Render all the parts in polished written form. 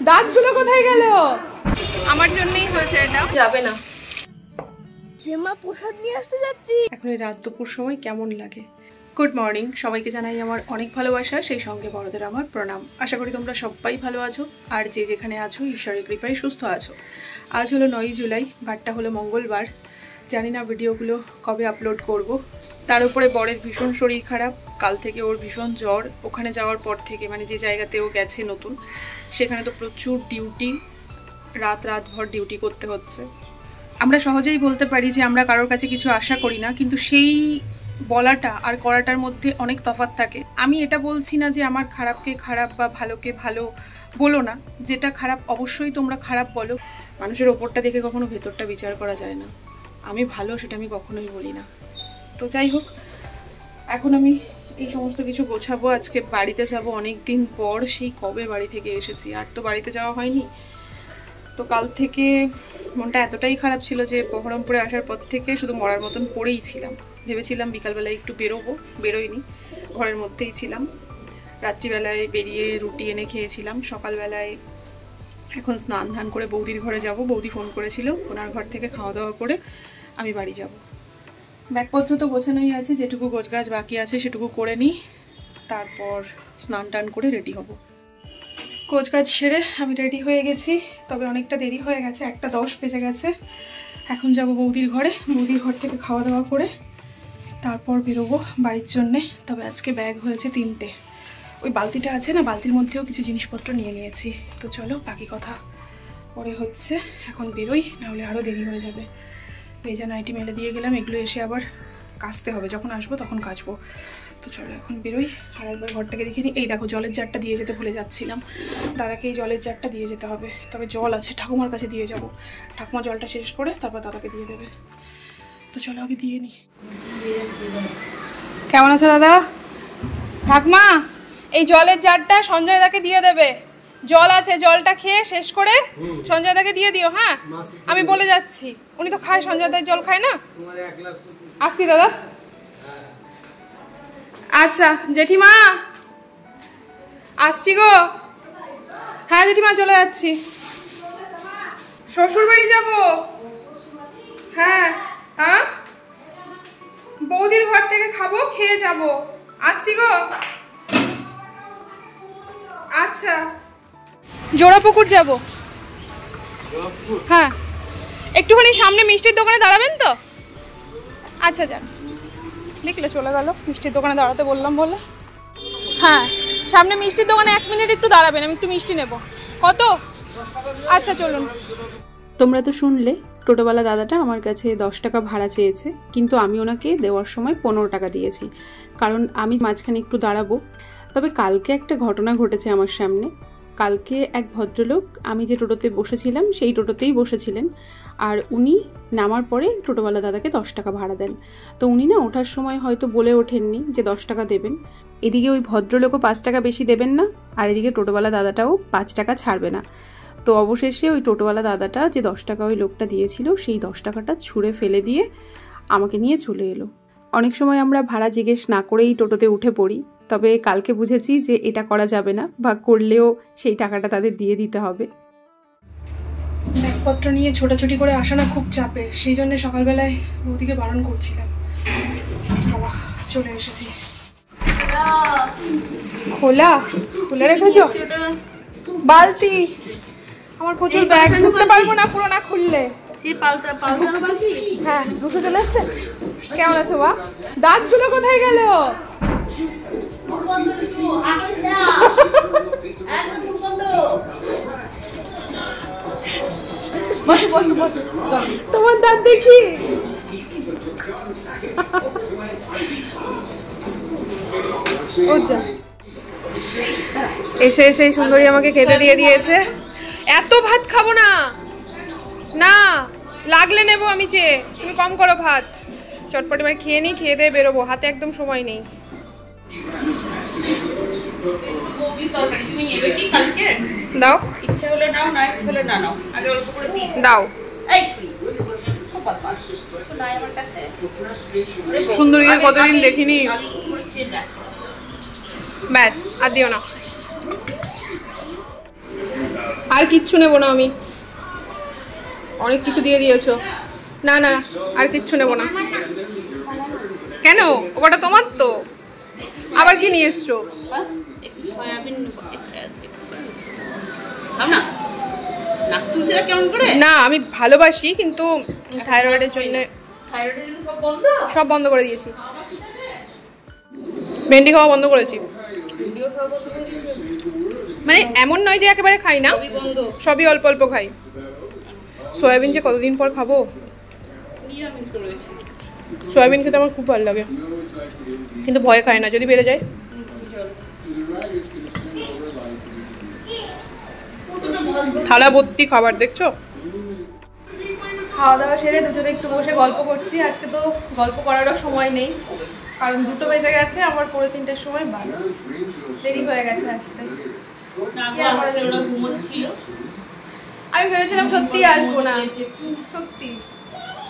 দাঁতগুলো কোথায় গেল? আমার জন্যই হয়েছে এটা। যাবে না, জেমা প্রসাদ নিয়ে আসতে যাচ্ছি। এখন এই রাত দুপুর সময় কেমন লাগে? গুড মর্নিং, সবাইকে জানাই আমার অনেক ভালোবাসা, সেই সঙ্গে বড়দের আমার প্রণাম। আশা করি তোমরা সবাই ভালো আছো, আর যে যেখানে আছো ঈশ্বরের কৃপায় সুস্থ আছো। আজ হলো 9 জুলাই, বারটা হলো মঙ্গলবার। জানি না ভিডিওগুলো কবে আপলোড করব। তার উপরে বরের ভীষণ শরীর খারাপ, কাল থেকে ওর ভীষণ জ্বর। ওখানে যাওয়ার পর থেকে, মানে যে জায়গাতে ও গেছে নতুন, সেখানে তো প্রচুর ডিউটি, রাতভর ডিউটি করতে হচ্ছে। আমরা সহজেই বলতে পারি যে আমরা কারোর কাছে কিছু আশা করি না, কিন্তু সেই বলাটা আর করাটার মধ্যে অনেক তফাৎ থাকে। আমি এটা বলছি না যে আমার খারাপকে খারাপ বা ভালোকে ভালো বলো না, যেটা খারাপ অবশ্যই তোমরা খারাপ বলো। মানুষের ওপরটা দেখে কখনো ভেতরটা বিচার করা যায় না। আমি ভালো, সেটা আমি কখনোই বলি না। তো যাই হোক, এখন আমি এই সমস্ত কিছু গোছাবো। আজকে বাড়িতে যাব অনেক দিন পর, সেই কবে বাড়ি থেকে এসেছি, আর তো বাড়িতে যাওয়া হয়নি। তো কাল থেকে মনটা এতটাই খারাপ ছিল যে বহরমপুরে আসার পর থেকে শুধু মরার মতন পড়েই ছিলাম। ভেবেছিলাম বিকালবেলায় একটু বেরোবো, বেরোইনি, ঘরের মধ্যেই ছিলাম। রাত্রিবেলায় বেরিয়ে রুটি এনে খেয়েছিলাম। সকালবেলায় এখন স্নান ধান করে বৌদির ঘরে যাব। বৌদি ফোন করেছিল, ওনার ঘর থেকে খাওয়া দাওয়া করে আমি বাড়ি যাব। ব্যাগপত্র তো গোছানোই আছে, যেটুকু গোছগাছ বাকি আছে সেটুকু করে নিই, তারপর স্নান টান করে রেডি হব। গোছগাছ সেরে আমি রেডি হয়ে গেছি, তবে অনেকটা দেরি হয়ে গেছে, 1:10 বেজে গেছে। এখন যাব বৌদির ঘরে, বৌদির ঘর থেকে খাওয়া দাওয়া করে তারপর বেরোবো বাড়ির জন্যে। তবে আজকে ব্যাগ হয়েছে 3টে। ওই বালতিটা আছে না, বালতির মধ্যেও কিছু জিনিসপত্র নিয়ে নিয়েছি। তো চলো, বাকি কথা পরে হচ্ছে। এখন বেরোই, নাহলে আরও দেরি হয়ে যাবে। ভেজা নাইটি মেলে দিয়ে গেলাম, এগুলো এসে আবার কাচতে হবে, যখন আসবো তখন কাচবো। তো চলো এখন বেরোই, আর একবার ঘরটাকে দেখে নিই। এই দেখো, জলের জারটা দিয়ে যেতে ভুলে যাচ্ছিলাম। দাদাকে এই জলের জারটা দিয়ে যেতে হবে। তবে জল আছে, ঠাকুমার কাছে দিয়ে যাব। ঠাকুমা জলটা শেষ করে তারপর দাদাকে দিয়ে দেবে। তো চলো আগে দিয়ে নিই। কেমন আছো দাদা? ঠাকুমা, এই জলের জারটা সঞ্জয় দাকে দিয়ে দেবে। জল আছে, জলটা খেয়ে শেষ করে সঞ্জয় দাকে দিয়ে দিও। হ্যাঁ, আমি বলে যাচ্ছি, উনি তো খায়, সঞ্জয় দার জল খায় না। আসছি দাদা। আচ্ছা জেঠিমা, আসছি গো। হ্যাঁ জেঠিমা, চলে যাচ্ছি, শ্বশুর বাড়ি যাবো। হ্যাঁ হ্যাঁ, বৌদির ঘর থেকে খাবো, খেয়ে যাব। আসছি গো। আচ্ছা, জোড়াপুকুর যাব। হ্যাঁ, একটুখানি সামনে মিষ্টির দোকানে দাঁড়াবেন তো? আচ্ছা যান। লিখলে চলে গেল, মিষ্টির দোকানে দাঁড়াতে বললাম বলে। হ্যাঁ, সামনে মিষ্টির দোকানে 1 মিনিট একটু দাঁড়াবেন, আমি একটু মিষ্টি নেব। কত? আচ্ছা চলুন। তোমরা তো শুনলে, টোটোওয়ালা দাদাটা আমার কাছে 10 টাকা ভাড়া চেয়েছে, কিন্তু আমি ওনাকে দেওয়ার সময় 15 টাকা দিয়েছি, কারণ আমি মাঝখানে একটু দাঁড়াবো। তবে কালকে একটা ঘটনা ঘটেছে আমার সামনে। কালকে এক ভদ্রলোক, আমি যে টোটোতে বসেছিলাম সেই টোটোতেই বসেছিলেন, আর উনি নামার পরে টোটোওয়ালা দাদাকে 10 টাকা ভাড়া দেন। তো উনি না ওঠার সময় হয়তো বলে ওঠেননি যে 10 টাকা দেবেন। এদিকে ওই ভদ্রলোকও 5 টাকা বেশি দেবেন না, আর এদিকে টোটোওয়ালা দাদাটাও 5 টাকা ছাড়বে না। তো অবশেষে ওই টোটোওয়ালা দাদাটা যে 10 টাকা ওই লোকটা দিয়েছিল, সেই 10 টাকাটা ছুঁড়ে ফেলে দিয়ে আমাকে নিয়ে চলে এলো। অনেক সময় আমরা ভাড়া জিজ্ঞেস না করেই টোটোতে উঠে পড়ি, তবে কালকে বুঝেছি যে এটা করা যাবে না, বা করলেও সেই টাকাটা তাদের দিয়ে দিতে হবে। ব্যাগপত্র নিয়ে ছোটাছুটি করে আসা না খুব চাপের, সেই জন্য সকালবেলায় বৌদিকে বারণ করছিলাম। বাবা, চলে এসেছি। খোলা খুলে রেখেছো? বালতি আমার প্রচুর, ব্যাগ ঢুকতে পারবো না পুরো না খুললে। হ্যাঁ, ঢুকে চলে এসছে। কেমন আছো বা? দাঁতগুলো কোথায় গেল? তোমার দাঁত দেখি। এসে এসে সুন্দরী আমাকে খেতে দিয়ে দিয়েছে। এত ভাত খাবো না, না লাগলে নেবো আমি চেয়ে, তুমি কম করো ভাত। চটপট এবার খেয়ে নিই, খেয়ে দিয়ে বেরোবো, হাতে একদম সময় নেই। দাও, ইচ্ছা হলে নাও, না ইচ্ছা হলে না নাও, আগে অল্প করে দিই। দাও। সুন্দরীকে কতদিন দেখিনি, ব্যাস আর দিও না। আর কিচ্ছু নেবো না আমি, অনেক কিছু দিয়ে দিয়েছো। না না আর কিচ্ছু নেবো না। কেন, ওটা তোমার তো, আবার কি নিয়ে এসছো? না আমি ভালোবাসি, কিন্তু থাইরয়েডের জন্য সব বন্ধ করে দিয়েছি। ভেন্ডি খাওয়া বন্ধ করেছি, মানে এমন নয় যে একেবারে খাই না, সবই অল্প অল্প খাই। সয়াবিন যে কতদিন পর খাবো, সয়াবিন খেতে আমার খুব ভালো লাগে, কিন্তু ভয় খাই না যদি বেড়ে যায়। থালা ভর্তি খাবার দেখছো। খাওয়া দাওয়া সেরে দুজনে একটু বসে গল্প করছি। আজকে তো গল্প করারও সময় নেই, কারণ 2টো বেজে গেছে, আমার 3:30টার সময় বাস, দেরি হয়ে গেছে আসতে। আমি ভেবেছিলাম সত্যি আসবো না, সত্যি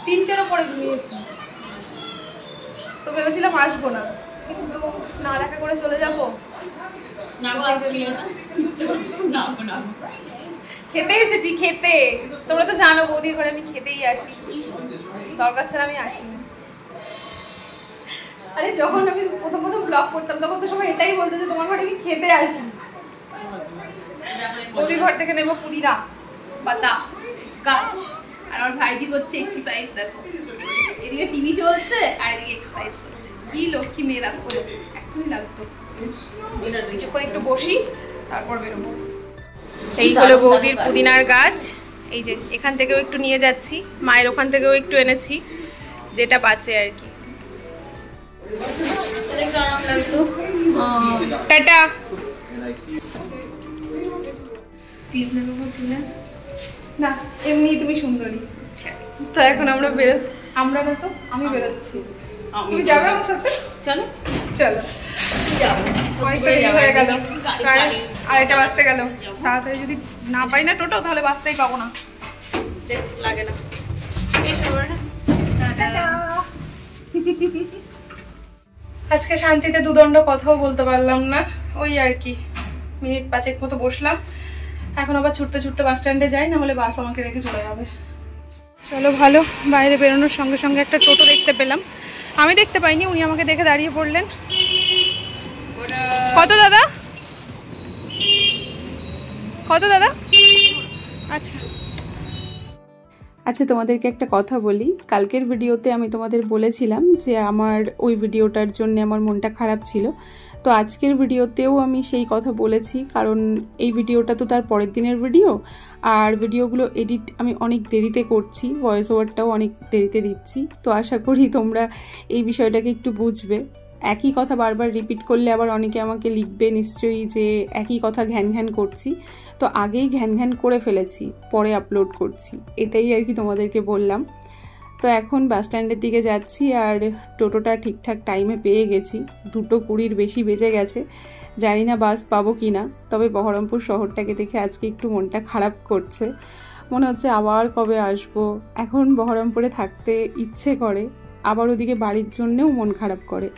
3টের উপরে ঘুমিয়েছি, তো ভেবেছিলাম আসবো না, কিন্তু না দেখা করে চলে যাবো। খেতে এসেছি, খেতে। তোমরা তো জানো বৌদির ঘরে আমি খেতেই আসি, দরকার ছাড়া আমি আসি না। আরে যখন আমি প্রথম ব্লগ করতাম তখন তো সবাই এটাই বলতো যে তোমার ঘরে আমি খেতে আসি। বৌদির ঘর থেকে নেবো পুদিনা পাতা গাছ, আর আমার ভাইজি করছে এক্সারসাইজ। দেখো এদিকে টিভি চলছে আর এদিকে এক্সারসাইজ করছে। কি লক্ষ্মী মেয়ে, রাখো এখনই লাগতো। কিছুক্ষণ একটু বসি, তারপর বেরোবো। এই হলো বৌদির পুদিনার গাছ। এই যে এখান থেকেও একটু নিয়ে যাচ্ছি, মায়ের ওখান থেকেও একটু এনেছি, যেটা বাঁচে আর কি। টাটা। না এমনি তুমি সুন্দরী, তো এখন আমরা আমরা না তো আমি বেরোচ্ছি, তুমি যাবে আমার সাথে? চলো চলো যাও, হয়ে গেল, 2:30 বাজতে গেল। তাড়াতাড়ি যদি না পাই না টোটো, তাহলে বাসটাই পাবো না, লাগে না। আজকে শান্তিতে দুদণ্ড কথাও বলতে পারলাম না, ওই আর কি। মিনিট 5 মতো বসলাম, এখন আবার ছুটতে ছুটতে বাস স্ট্যান্ডে যাই, না হলে বাস আমাকে রেখে চলে যাবে। চলো ভালো, বাইরে বেরোনোর সঙ্গে সঙ্গে একটা টোটো দেখতে পেলাম। আমি দেখতে পাইনি, উনি আমাকে দেখে দাঁড়িয়ে পড়লেন। কত দাদা, কত দাদা? আচ্ছা আচ্ছা, তোমাদেরকে একটা কথা বলি। কালকের ভিডিওতে আমি তোমাদের বলেছিলাম যে আমার ওই ভিডিওটার জন্য আমার মনটা খারাপ ছিল, তো আজকের ভিডিওতেও আমি সেই কথা বলেছি, কারণ এই ভিডিওটা তো তার পরের দিনের ভিডিও, আর ভিডিওগুলো এডিট আমি অনেক দেরিতে করছি, ভয়েস ওভারটাও অনেক দেরিতে দিচ্ছি। তো আশা করি তোমরা এই বিষয়টাকে একটু বুঝবে। একই কথা বারবার রিপিট করলে আবার অনেকে আমাকে লিখবে নিশ্চয়ই যে একই কথা ঘ্যান ঘ্যান করছি, তো আগেই ঘ্যান ঘ্যান করে ফেলেছি, পরে আপলোড করছি, এটাই আর কি তোমাদেরকে বললাম। তো এখন বাস স্ট্যান্ডের দিকে যাচ্ছি, আর টোটোটা ঠিকঠাক টাইমে পেয়ে গেছি, 2:20 বেশি বেজে গেছে। জানি না বাস পাবো কি না, তবে বহরমপুর শহরটাকে দেখে আজকে একটু মনটা খারাপ করছে, মনে হচ্ছে আবার কবে আসবো। এখন বহরমপুরে থাকতে ইচ্ছে করে, আবার ওদিকে বাড়ির জন্যেও মন খারাপ করে।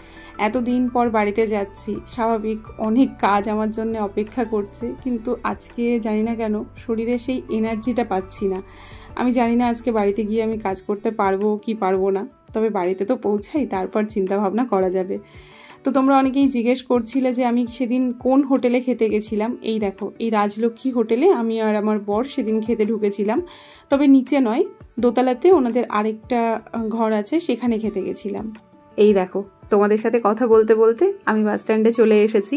এতদিন পর বাড়িতে যাচ্ছি, স্বাভাবিক অনেক কাজ আমার জন্য অপেক্ষা করছে, কিন্তু আজকে জানি না কেন শরীরে সেই এনার্জিটা পাচ্ছি না। আমি জানি না আজকে বাড়িতে গিয়ে আমি কাজ করতে পারবো কি পারবো না, তবে বাড়িতে তো পৌঁছাই, তারপর চিন্তা ভাবনা করা যাবে। তো তোমরা অনেকেই জিজ্ঞেস করছিলে যে আমি সেদিন কোন হোটেলে খেতে গেছিলাম। এই দেখো, এই রাজলক্ষ্মী হোটেলে আমি আর আমার বর সেদিন খেতে ঢুকেছিলাম, তবে নিচে নয়, দোতলাতে ওনাদের আরেকটা ঘর আছে, সেখানে খেতে গেছিলাম। এই দেখো, তোমাদের সাথে কথা বলতে বলতে আমি বাস স্ট্যান্ডে চলে এসেছি,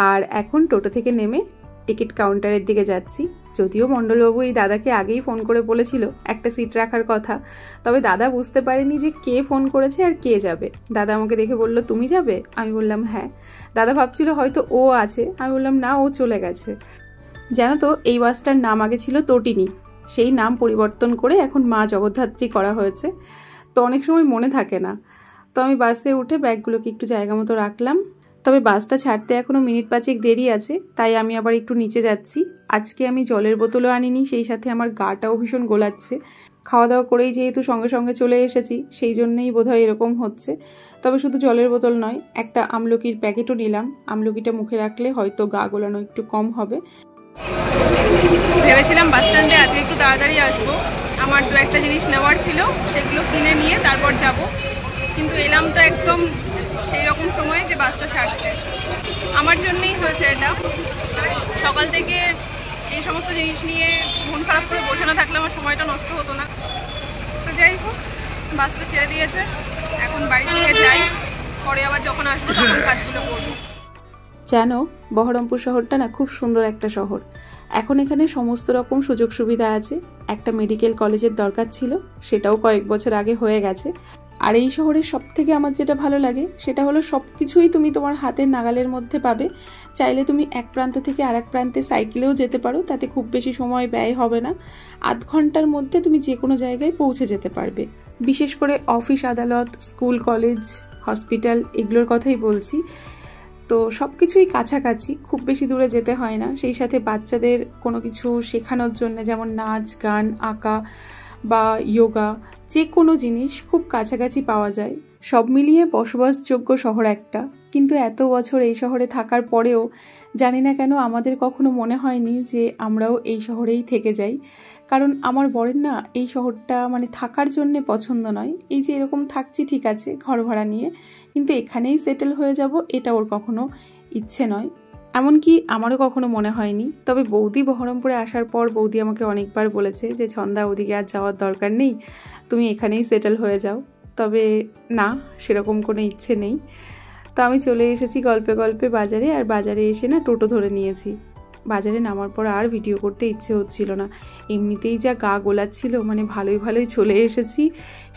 আর এখন টোটো থেকে নেমে টিকিট কাউন্টারের দিকে যাচ্ছি। যদিও মণ্ডলবাবু এই দাদাকে আগেই ফোন করে বলেছিল একটা সিট রাখার কথা, তবে দাদা বুঝতে পারেনি যে কে ফোন করেছে আর কে যাবে। দাদা আমাকে দেখে বলল, তুমি যাবে? আমি বললাম হ্যাঁ। দাদা ভাবছিল হয়তো ও আছে, আমি বললাম না, ও চলে গেছে। জানো তো, এই বাসটার নাম আগে ছিল তটিনী, সেই নাম পরিবর্তন করে এখন মা জগদ্ধাত্রী করা হয়েছে, তো অনেক সময় মনে থাকে না। তো আমি বাসে উঠে ব্যাগগুলোকে একটু জায়গা মতো রাখলাম, তবে বাসটা ছাড়তে এখনও মিনিট 5 দেরি আছে, তাই আমি আবার একটু নিচে যাচ্ছি। আজকে আমি জলের বোতলও আনিনি, সেই সাথে আমার গাটাও ভীষণ গোলাচ্ছে। খাওয়া দাওয়া করেই যেহেতু সঙ্গে সঙ্গে চলে এসেছি, সেই জন্যই বোধহয় এরকম হচ্ছে। তবে শুধু জলের বোতল নয়, একটা আমলকির প্যাকেটও নিলাম, আমলকিটা মুখে রাখলে হয়তো গা গোলানো একটু কম হবে। বলেছিলাম বাস স্ট্যান্ডে আজকে একটু তাড়াতাড়ি আসবো, আমার দু একটা জিনিস নেওয়ার ছিল, সেগুলো কিনে নিয়ে তারপর যাব। কিন্তু এলাম তো একদম সেই রকম সময় যে বাসটা ছাড়ছে। আমার জন্যই হয়েছে এটা। সকাল থেকে এই সমস্ত জিনিস নিয়ে মন খারাপ করে বসে না থাকলে আমার সময়টা নষ্ট হতো না। তো যাই হোক, বাসটা ছেড়ে দিয়েছে, এখন বাড়ি থেকে যাই, পরে আবার যখন আসবো তখন কাজগুলো করবো। জানো, বহরমপুর শহরটা না খুব সুন্দর একটা শহর। এখন এখানে সমস্ত রকম সুযোগ সুবিধা আছে। একটা মেডিকেল কলেজের দরকার ছিল, সেটাও কয়েক বছর আগে হয়ে গেছে। আর এই শহরের সব থেকে আমার যেটা ভালো লাগে সেটা হলো সব কিছুই তুমি তোমার হাতের নাগালের মধ্যে পাবে। চাইলে তুমি এক প্রান্ত থেকে আর এক প্রান্তে সাইকেলেও যেতে পারো, তাতে খুব বেশি সময় ব্যয় হবে না। আধ ঘন্টার মধ্যে তুমি যে কোনো জায়গায় পৌঁছে যেতে পারবে। বিশেষ করে অফিস আদালত, স্কুল কলেজ, হসপিটাল এগুলোর কথাই বলছি। তো সব কিছুই কাছাকাছি, খুব বেশি দূরে যেতে হয় না। সেই সাথে বাচ্চাদের কোনো কিছু শেখানোর জন্য, যেমন নাচ, গান, আঁকা বা যোগা, যে কোনো জিনিস খুব কাছাকাছি পাওয়া যায়। সব মিলিয়ে বসবাসযোগ্য শহর একটা। কিন্তু এত বছর এই শহরে থাকার পরেও জানি না কেন আমাদের কখনো মনে হয়নি যে আমরাও এই শহরেই থেকে যাই। কারণ আমার বরের না এই শহরটা মানে থাকার জন্যে পছন্দ নয়। এই যে এরকম থাকছি ঠিক আছে ঘর ভাড়া নিয়ে, কিন্তু এখানেই সেটেল হয়ে যাব এটা ওর কখনো ইচ্ছে নয়। এমনকি আমারও কখনো মনে হয়নি। তবে বৌদি বহরমপুরে আসার পর বৌদি আমাকে অনেকবার বলেছে যে ছন্দা, ওদিকে আর যাওয়ার দরকার নেই, তুমি এখানেই সেটেল হয়ে যাও। তবে না, সেরকম কোনো ইচ্ছে নেই। তো আমি চলে এসেছি গল্পে গল্পে বাজারে, আর বাজারে এসে না টোটো ধরে নিয়েছি। বাজারে নামার পর আর ভিডিও করতে ইচ্ছে হচ্ছিল না, এমনিতেই যা গা গোলাচ্ছিল, মানে ভালোই চলে এসেছি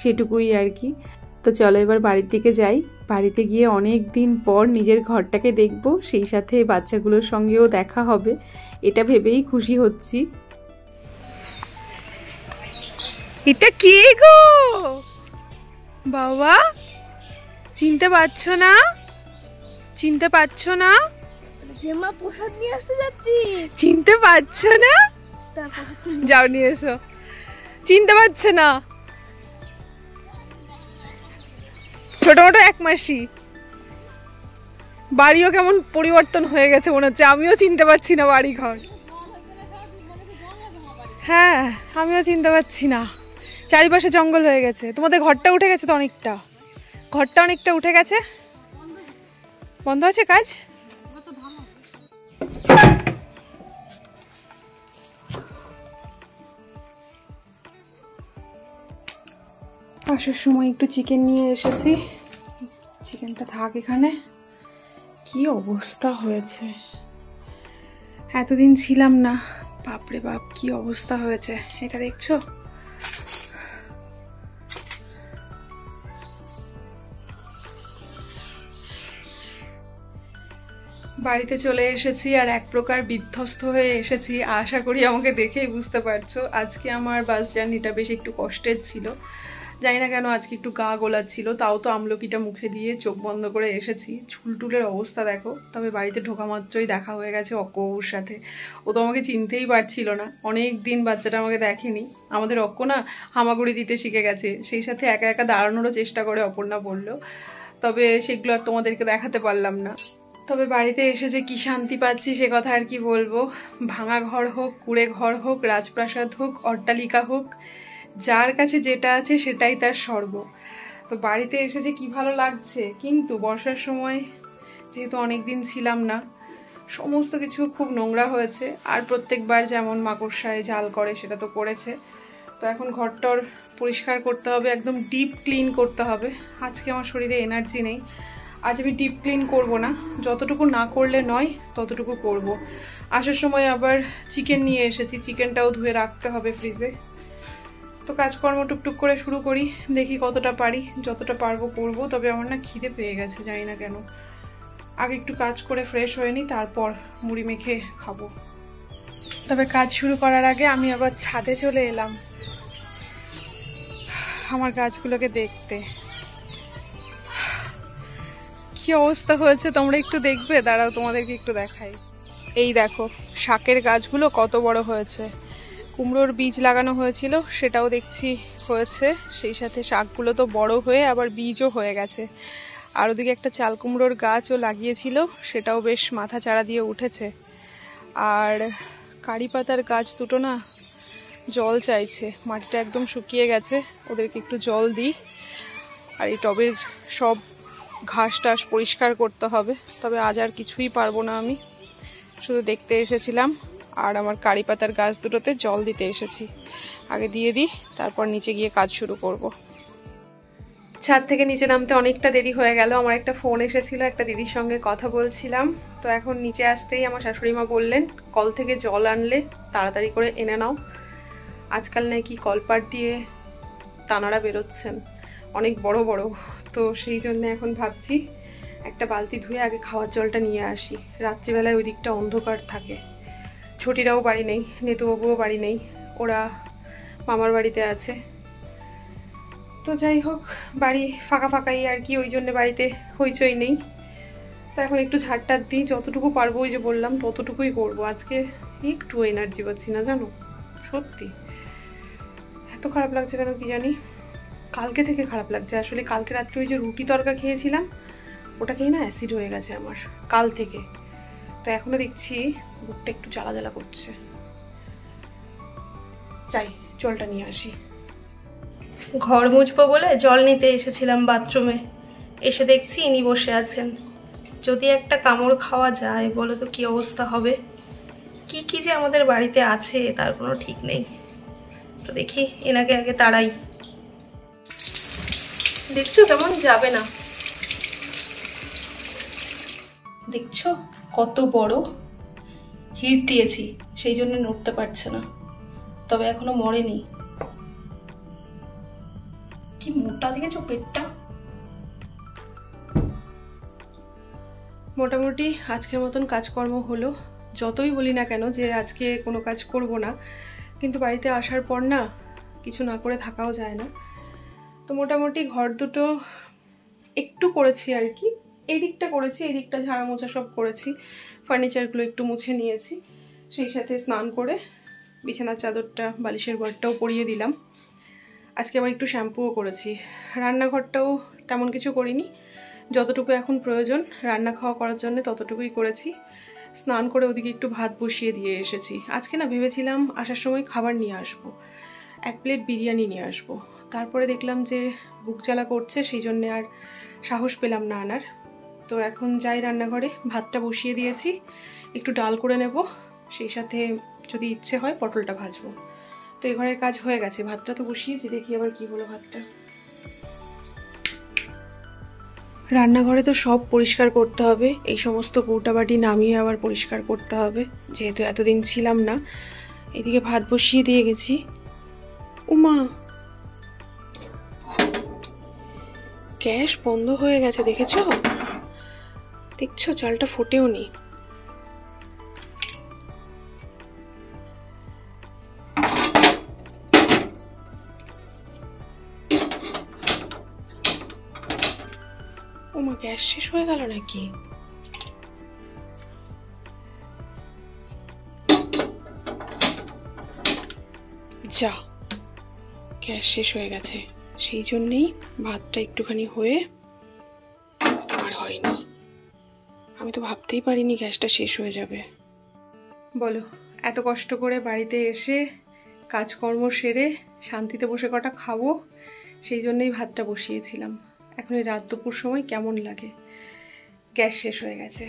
সেটুকুই আর কি। তো চলো এবার বাড়ির দিকে যাই। বাড়িতে গিয়ে অনেক দিন পর নিজের ঘরটাকে দেখব, সেই সাথে বাচ্চাগুলোর সঙ্গেও দেখা হবে, এটা ভেবেই খুশি হচ্ছি। এটা কে গো বাবা? চিনতে পারছো না? চিনতে পারছো না? জেমা প্রসাদ নিয়ে আসতে যাচ্ছি। চিনতে পারছো না? যাও নিয়ে এসো। চিনতে পারছো না? ছোট মোটো এক মাসি, বাড়িও কেমন পরিবর্তন হয়ে গেছে মনে হচ্ছে। আমিও চিনতে পারছি না বাড়ি ঘর। হ্যাঁ, আমিও চিনতে পারছি না। চারিপাশে জঙ্গল হয়ে গেছে। তোমাদের ঘরটা উঠে গেছে তো অনেকটা, ঘরটা অনেকটা উঠে গেছে। বন্ধ আছে কাজ? আসার সময় একটু চিকেন নিয়ে এসেছি, চিকেনটা থাক এখানে। কি অবস্থা হয়েছে, এতদিন ছিলাম না, বাপরে বাপ কি অবস্থা হয়েছে। এটা দেখছো? বাড়িতে চলে এসেছি আর এক প্রকার বিধ্বস্ত হয়ে এসেছি। আশা করি আমাকে দেখেই বুঝতে পারছো আজকে আমার বাস জার্নিটা বেশ একটু কষ্টের ছিল। জানি না কেন আজকে একটু গা গোলাচ্ছিল, তাও তো আমলকিটা মুখে দিয়ে চোখ বন্ধ করে এসেছি। চুলটুলের অবস্থা দেখো। তবে বাড়িতে ঢোকা মাত্রই দেখা হয়ে গেছে অক্কর সাথে। ও তো আমাকে চিনতেই পারছিল না, অনেক দিন বাচ্চাটা আমাকে দেখেনি। আমাদের অক্ক না হামাগুড়ি দিতে শিখে গেছে, সেই সাথে একা একা দাঁড়ানোরও চেষ্টা করে, অপর্ণা বলল। তবে সেগুলো আর তোমাদেরকে দেখাতে পারলাম না। তবে বাড়িতে এসে যে কি শান্তি পাচ্ছি সে কথা আর কি বলবো। ভাঙা ঘর হোক, কুড়ে ঘর হোক, রাজপ্রাসাদ হোক, অট্টালিকা হোক, যার কাছে যেটা আছে সেটাই তার স্বর্গ। তো বাড়িতে এসে যে কি ভালো লাগছে। কিন্তু বর্ষার সময় যেহেতু অনেক দিন ছিলাম না, সমস্ত কিছু খুব নোংরা হয়েছে। আর প্রত্যেকবার যেমন মাকড়সায় জাল করে সেটা তো করেছে। তো এখন ঘরটর পরিষ্কার করতে হবে, একদম ডিপ ক্লিন করতে হবে। আজকে আমার শরীরে এনার্জি নেই, আজ আমি ডিপ ক্লিন করব না, যতটুকু না করলে নয় ততটুকু করব। আসার সময় আবার চিকেন নিয়ে এসেছি, চিকেনটাও ধুয়ে রাখতে হবে ফ্রিজে। তো কাজকর্ম টুকটুক করে শুরু করি, দেখি কতটা পারি, যতটা পারবো করব। তবে আমার না খিদে পেয়ে গেছে, জানি না কেন। আগে একটু কাজ করে ফ্রেশ হয়ে নিই, তারপর মুড়ি মেখে খাবো। তবে কাজ শুরু করার আগে আমি আবার ছাদে চলে এলাম আমার গাছগুলোকে দেখতে। কি অবস্থা হয়েছে তোমরা একটু দেখবে, দাঁড়াও তোমাদেরকে একটু দেখাই। এই দেখো শাকের গাছগুলো কত বড় হয়েছে। কুমড়োর বীজ লাগানো হয়েছিল, সেটাও দেখছি হয়েছে। সেই সাথে শাকগুলো তো বড় হয়ে আবার বীজও হয়ে গেছে। আর ওদিকে একটা চাল কুমড়োর গাছও লাগিয়েছিল, সেটাও বেশ মাথা চারা দিয়ে উঠেছে। আর কারি পাতার গাছ দুটো না জল চাইছে, মাটিটা একদম শুকিয়ে গেছে, ওদেরকে একটু জল দিই। আর এই টবের সব ঘাস টাস পরিষ্কার করতে হবে। তবে আজ আর কিছুই পারবো না, আমি শুধু দেখতে এসেছিলাম আর আমার কারি পাতার গাছ দুটোতে জল দিতে এসেছি। আগে দিয়ে দিই, তারপর নিচে গিয়ে কাজ শুরু করব। ছাদ থেকে নিচে নামতে অনেকটা দেরি হয়ে গেল। আমার একটা ফোন এসেছিল, একটা দিদির সঙ্গে কথা বলছিলাম। তো এখন নিচে আসতেই আমার শাশুড়ি মা বললেন কল থেকে জল আনলে তাড়াতাড়ি করে এনে নাও। আজকাল নাকি কলপাট দিয়ে তানারা বেরোচ্ছেন অনেক বড় বড়। তো সেই জন্য এখন ভাবছি একটা বালতি ধুয়ে আগে খাওয়ার জলটা নিয়ে আসি। রাত্রিবেলায় ওই দিকটা অন্ধকার থাকে। ছুটিরাও বাড়ি নেই, নেতুবাবুও বাড়ি নেই, ওরা মামার বাড়িতে আছে। তো যাই হোক, বাড়ি ফাঁকা ফাঁকাই আর কি, ওই জন্য বাড়িতে হইচই নেই। তো এখন একটু ঝাড়টার দিই, যতটুকু পারবো ওই যে বললাম ততটুকুই করবো। আজকে একটু এনার্জি পাচ্ছি না জানো, সত্যি এত খারাপ লাগছে কেন কি জানি। কালকে থেকে খারাপ লাগছে আসলে। কালকে রাত্রে ওই যে রুটি তরকা খেয়েছিলাম, ওটা খেয়ে না অ্যাসিড হয়ে গেছে আমার কাল থেকে। তো এখনো দেখছি বুকটা একটু জ্বালা জ্বালা করছে। চাই জলটা নিয়ে আসি। ঘর মুছবো বলে জল নিতে এসেছিলাম বাথরুমে, এসে দেখছি ইনি বসে আছেন। যদি একটা কামড় খাওয়া যায় বলো তো কি অবস্থা হবে। কি কি যে আমাদের বাড়িতে আছে তার কোনো ঠিক নেই। তো দেখি এনাকে আগে তাড়াই। দেখছো কেমন যাবে না, দেখছো কত বড় হিট দিয়েছি, সেই জন্য নড়তে পারছে না। তবে এখনো মরেনি। কি মোটা দেখেছো পেটটা। মোটামুটি আজকের মতন কাজকর্ম হলো। যতই বলি না কেন যে আজকে কোনো কাজ করব না, কিন্তু বাড়িতে আসার পর না কিছু না করে থাকাও যায় না। তো মোটামুটি ঘর দুটো একটু করেছি আর কি। এই দিকটা করেছি, এই দিকটা ঝাড়া মোছা সব করেছি, ফার্নিচারগুলো একটু মুছে নিয়েছি। সেই সাথে স্নান করে বিছানার চাদরটা বালিশের ঘরটাও পরিয়ে দিলাম। আজকে আবার একটু শ্যাম্পুও করেছি। রান্নাঘরটাও তেমন কিছু করিনি, যতটুকু এখন প্রয়োজন রান্না খাওয়া করার জন্য ততটুকুই করেছি। স্নান করে ওদিকে একটু ভাত বসিয়ে দিয়ে এসেছি। আজকে না ভেবেছিলাম আসার সময় খাবার নিয়ে আসবো, 1 প্লেট বিরিয়ানি নিয়ে আসবো। তারপরে দেখলাম যে বুক জ্বালা করছে, সেই জন্যে আর সাহস পেলাম না আনার। তো এখন যাই রান্নাঘরে, ভাতটা বসিয়ে দিয়েছি, একটু ডাল করে নেব, সেই সাথে যদি ইচ্ছে হয় পটলটা ভাজবো। তো এই ঘরের কাজ হয়ে গেছে, ভাতটা তো বসিয়েছি, দেখি আবার কি হলো ভাতটা। রান্নাঘরে তো সব পরিষ্কার করতে হবে, এই সমস্ত কৌটাবাটি নামিয়ে আবার পরিষ্কার করতে হবে, যেহেতু এতদিন ছিলাম না। এদিকে ভাত বসিয়ে দিয়ে গেছি। উমা, গ্যাস বন্ধ হয়ে গেছে, দেখেছো? দেখছো চালটা ফোটেও নি। ওমা, গ্যাস শেষ হয়ে গেল নাকি? যা, গ্যাস শেষ হয়ে গেছে, সেই জন্যেই ভাতটা একটুখানি হয়ে আর হয়নি। আমি তো ভাবতেই পারিনি গ্যাসটা শেষ হয়ে যাবে। বলো, এত কষ্ট করে বাড়িতে এসে কাজকর্ম সেরে শান্তিতে বসে কটা খাবো, সেই জন্যই ভাতটা বসিয়েছিলাম। এখন এই রাত দুপুর সময় কেমন লাগে। গ্যাস শেষ হয়ে গেছে,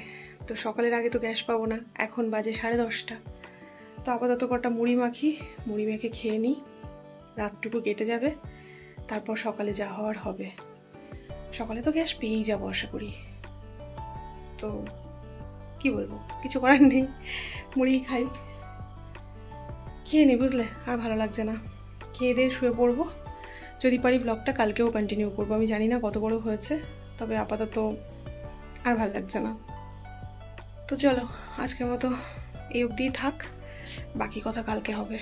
তো সকালের আগে তো গ্যাস পাবো না। এখন বাজে 10:30। তো আপাতত কটা মুড়ি মেখে খেয়ে নিই, রাতটুকু কেটে যাবে, তারপর সকালে যা হওয়ার হবে। সকালে তো গ্যাস পেয়েই যাবো আশা করি। তো কি বলবো, কিছু করার নেই, মুড়ি খাই, খেয়ে নি, বুঝলে? আর ভালো লাগছে না, খেয়ে দিয়ে শুয়ে পড়বো। যদি পারি ব্লগটা কালকেও কন্টিনিউ করবো। আমি জানি না কত বড় হয়েছে, তবে আপাতত আর ভালো লাগছে না। তো চলো আজকের মতো এই অবধিই থাক, বাকি কথা কালকে হবে।